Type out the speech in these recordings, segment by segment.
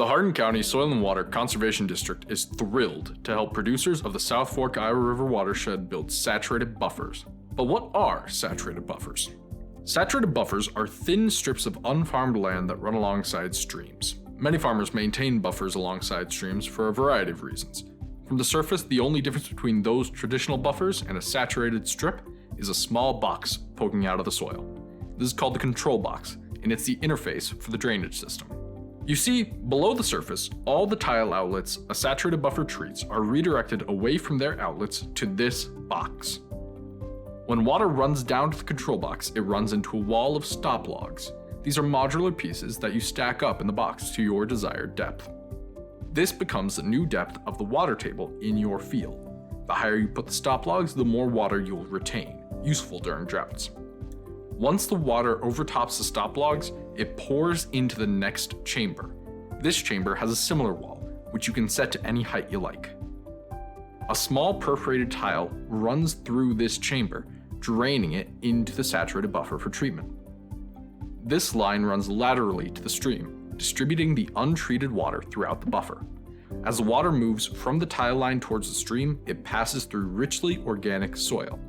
The Hardin County Soil and Water Conservation District is thrilled to help producers of the South Fork Iowa River watershed build saturated buffers. But what are saturated buffers? Saturated buffers are thin strips of unfarmed land that run alongside streams. Many farmers maintain buffers alongside streams for a variety of reasons. From the surface, the only difference between those traditional buffers and a saturated strip is a small box poking out of the soil. This is called the control box, and it's the interface for the drainage system. You see, below the surface, all the tile outlets a saturated buffer treats are redirected away from their outlets to this box. When water runs down to the control box, it runs into a wall of stop logs. These are modular pieces that you stack up in the box to your desired depth. This becomes the new depth of the water table in your field. The higher you put the stop logs, the more water you'll retain, useful during droughts. Once the water overtops the stop logs, it pours into the next chamber. This chamber has a similar wall, which you can set to any height you like. A small perforated tile runs through this chamber, draining it into the saturated buffer for treatment. This line runs laterally to the stream, distributing the untreated water throughout the buffer. As the water moves from the tile line towards the stream, it passes through richly organic soil.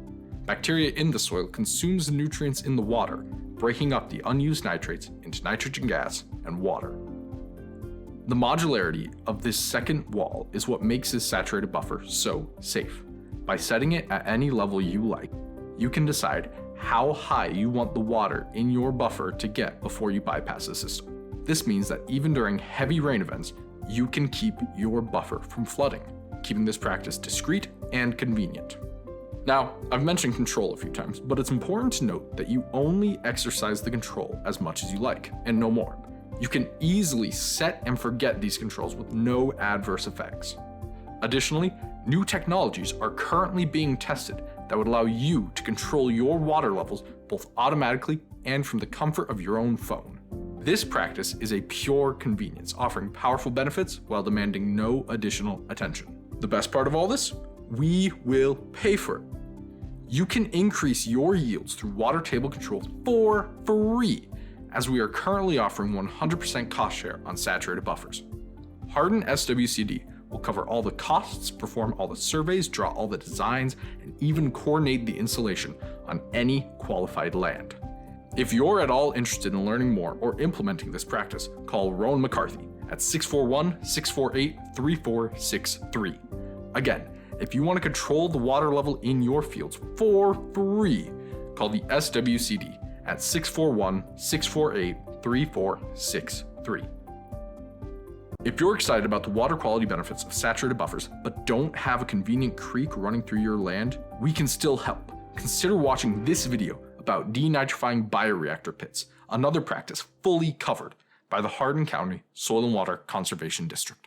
Bacteria in the soil consumes the nutrients in the water, breaking up the unused nitrates into nitrogen gas and water. The modularity of this second wall is what makes this saturated buffer so safe. By setting it at any level you like, you can decide how high you want the water in your buffer to get before you bypass the system. This means that even during heavy rain events, you can keep your buffer from flooding, keeping this practice discreet and convenient. Now, I've mentioned control a few times, but it's important to note that you only exercise the control as much as you like, and no more. You can easily set and forget these controls with no adverse effects. Additionally, new technologies are currently being tested that would allow you to control your water levels both automatically and from the comfort of your own phone. This practice is a pure convenience, offering powerful benefits while demanding no additional attention. The best part of all this? We will pay for it. You can increase your yields through water table control for free, as we are currently offering 100% cost share on saturated buffers. Hardin SWCD will cover all the costs, perform all the surveys, draw all the designs, and even coordinate the installation on any qualified land. If you're at all interested in learning more or implementing this practice, call Rowan McCarthy at 641-648-3463. Again, if you want to control the water level in your fields for free, call the SWCD at 641-648-3463. If you're excited about the water quality benefits of saturated buffers but don't have a convenient creek running through your land, we can still help. Consider watching this video about denitrifying bioreactor pits, another practice fully covered by the Hardin County Soil and Water Conservation District.